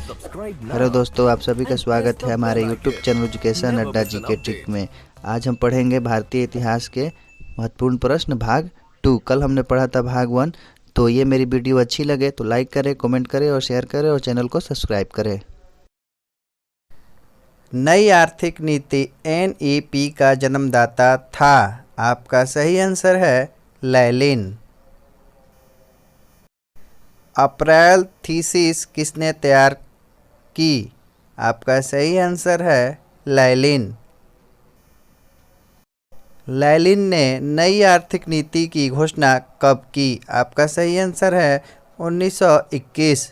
Hello दोस्तों, आप सभी का स्वागत है हमारे यूट्यूब चैनल एजुकेशन अड्डा जी के ट्रिक में। आज हम पढ़ेंगे भारतीय इतिहास के महत्वपूर्ण प्रश्न भाग 2। कल हमने पढ़ा था भाग 1। तो ये मेरी वीडियो अच्छी लगे तो लाइक करें, कमेंट करें और शेयर करें और चैनल को सब्सक्राइब करें। नई आर्थिक नीति NEP का जन्मदाता था। आपका सही आंसर है लेनिन। अप्रैल थीसिस किसने तैयार की? आपका सही आंसर है लेनिन। लेनिन ने नई आर्थिक नीति की घोषणा कब की? आपका सही आंसर है 1921।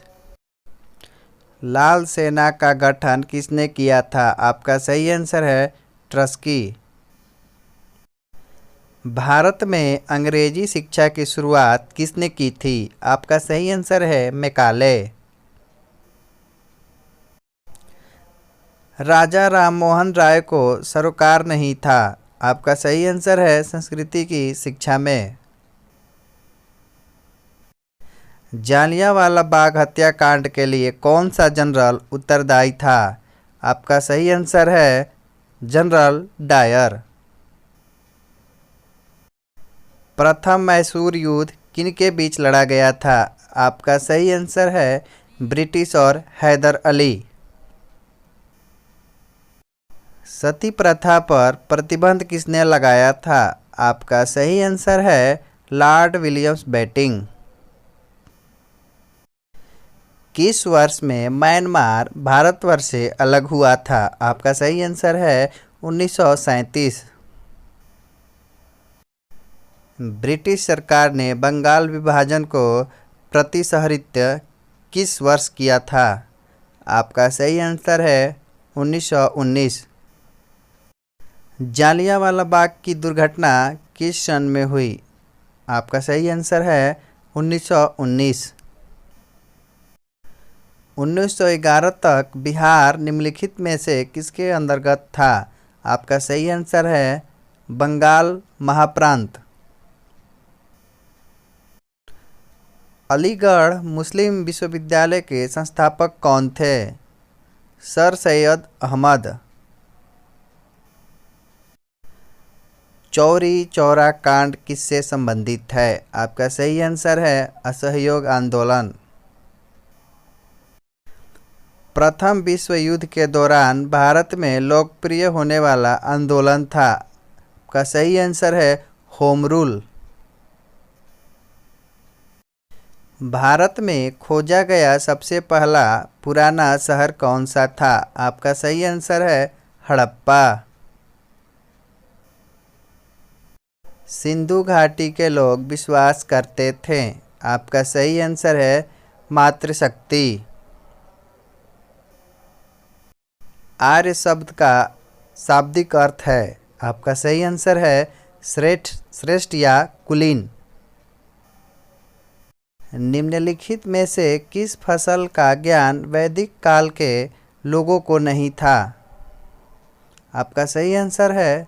लाल सेना का गठन किसने किया था? आपका सही आंसर है ट्रस्की। भारत में अंग्रेजी शिक्षा की शुरुआत किसने की थी? आपका सही आंसर है मैकाले। राजा राममोहन राय को सरोकार नहीं था। आपका सही आंसर है संस्कृति की शिक्षा में। जालियांवाला बाग हत्याकांड के लिए कौन सा जनरल उत्तरदायी था? आपका सही आंसर है जनरल डायर। प्रथम मैसूर युद्ध किनके बीच लड़ा गया था? आपका सही आंसर है ब्रिटिश और हैदर अली। सती प्रथा पर प्रतिबंध किसने लगाया था? आपका सही आंसर है लॉर्ड विलियम्स बेंटिंक। किस वर्ष में म्यांमार भारतवर्ष से अलग हुआ था? आपका सही आंसर है 1937। ब्रिटिश सरकार ने बंगाल विभाजन को प्रतिशहरित किस वर्ष किया था? आपका सही आंसर है 1919। जालियांवाला बाग की दुर्घटना किस सन में हुई? आपका सही आंसर है 1919। 1911 तक बिहार निम्नलिखित में से किसके अंतर्गत था? आपका सही आंसर है बंगाल महाप्रांत। अलीगढ़ मुस्लिम विश्वविद्यालय के संस्थापक कौन थे? सर सैयद अहमद। चौरी चौरा कांड किससे संबंधित है? आपका सही आंसर है असहयोग आंदोलन। प्रथम विश्व युद्ध के दौरान भारत में लोकप्रिय होने वाला आंदोलन था। आपका सही आंसर है होम रूल। भारत में खोजा गया सबसे पहला पुराना शहर कौन सा था? आपका सही आंसर है हड़प्पा। सिंधु घाटी के लोग विश्वास करते थे। आपका सही आंसर है मातृशक्ति। आर्य शब्द का शाब्दिक अर्थ है? आपका सही आंसर है श्रेष्ठ या कुलीन। निम्नलिखित में से किस फसल का ज्ञान वैदिक काल के लोगों को नहीं था? आपका सही आंसर है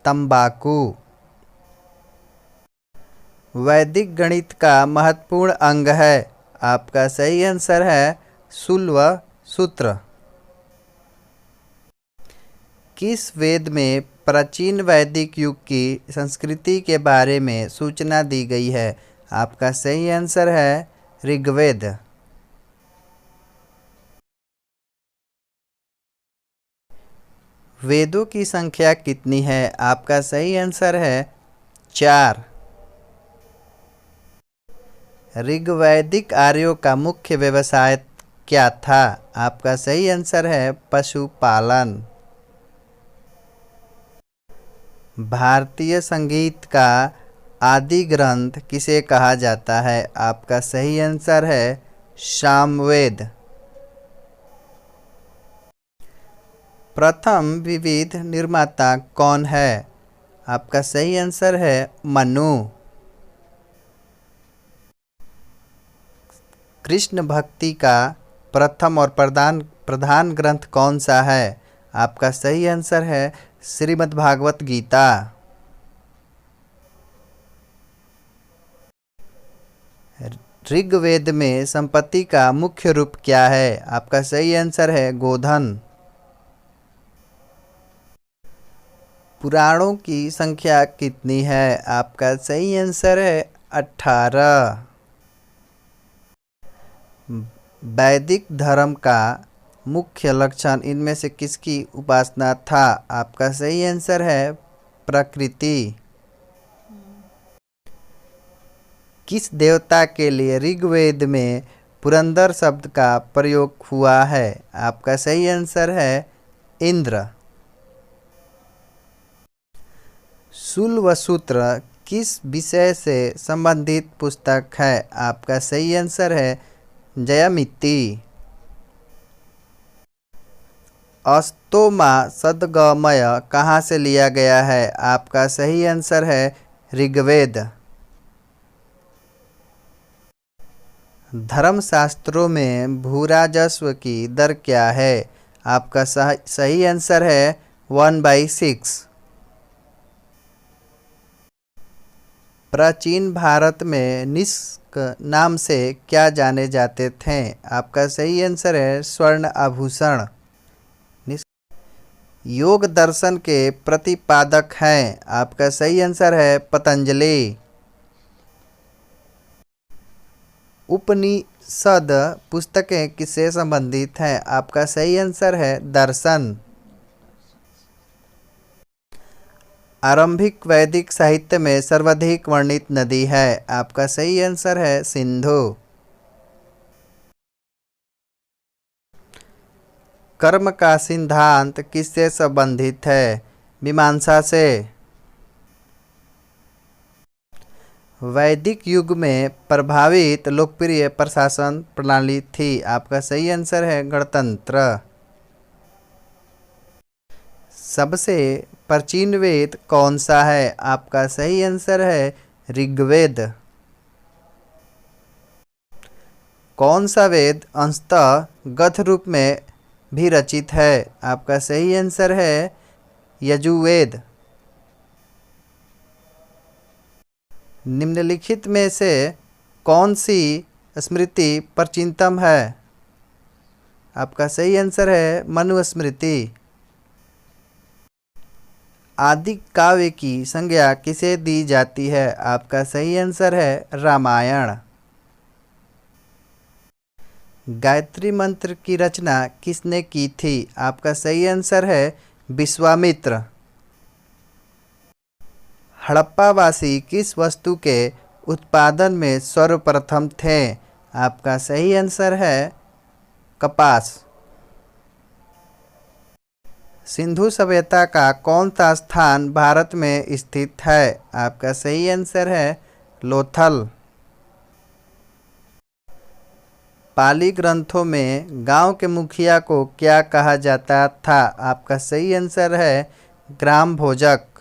तंबाकू। वैदिक गणित का महत्वपूर्ण अंग है? आपका सही आंसर है शुल्व सूत्र। किस वेद में प्राचीन वैदिक युग की संस्कृति के बारे में सूचना दी गई है? आपका सही आंसर है ऋग्वेद। वेदों की संख्या कितनी है? आपका सही आंसर है 4। ऋग्वैदिक आर्यों का मुख्य व्यवसाय क्या था? आपका सही आंसर है पशुपालन। भारतीय संगीत का आदि ग्रंथ किसे कहा जाता है? आपका सही आंसर है सामवेद। प्रथम विविध निर्माता कौन है? आपका सही आंसर है मनु। कृष्ण भक्ति का प्रथम और प्रधान ग्रंथ कौन सा है? आपका सही आंसर है श्रीमद् भागवत गीता। ऋग्वेद में संपत्ति का मुख्य रूप क्या है? आपका सही आंसर है गोधन। पुराणों की संख्या कितनी है? आपका सही आंसर है 18। वैदिक धर्म का मुख्य लक्षण इनमें से किसकी उपासना था? आपका सही आंसर है प्रकृति। किस देवता के लिए ऋग्वेद में पुरंदर शब्द का प्रयोग हुआ है? आपका सही आंसर है इंद्र। शूलवसूत्र किस विषय से संबंधित पुस्तक है? आपका सही आंसर है जयामिति। अस्तोमा सद्गमय कहाँ से लिया गया है? आपका सही आंसर है ऋग्वेद। धर्मशास्त्रों में भूराजस्व की दर क्या है? आपका सही आंसर है 1/6। प्राचीन भारत में निष्क नाम से क्या जाने जाते थे? आपका सही आंसर है स्वर्ण आभूषण। योग दर्शन के प्रतिपादक हैं? आपका सही आंसर है पतंजलि। उपनिषद पुस्तकें किससे संबंधित हैं? आपका सही आंसर है दर्शन। आरंभिक वैदिक साहित्य में सर्वाधिक वर्णित नदी है? आपका सही आंसर है सिंधु। कर्म का सिद्धांत किससे संबंधित है? मीमांसा से। वैदिक युग में प्रभावित लोकप्रिय प्रशासन प्रणाली थी? आपका सही आंसर है गणतंत्र। सबसे प्राचीन वेद कौन सा है? आपका सही आंसर है ऋग्वेद। कौन सा वेद अंशतः गद्य रूप में भी रचित है? आपका सही आंसर है यजुर्वेद। निम्नलिखित में से कौन सी स्मृति प्राचीनतम है? आपका सही आंसर है मनुस्मृति। आदि काव्य की संज्ञा किसे दी जाती है? आपका सही आंसर है रामायण। गायत्री मंत्र की रचना किसने की थी? आपका सही आंसर है विश्वामित्र। हड़प्पावासी किस वस्तु के उत्पादन में सर्वप्रथम थे? आपका सही आंसर है कपास। सिंधु सभ्यता का कौन सा स्थान भारत में स्थित है? आपका सही आंसर है लोथल। पाली ग्रंथों में गांव के मुखिया को क्या कहा जाता था? आपका सही आंसर है ग्राम भोजक।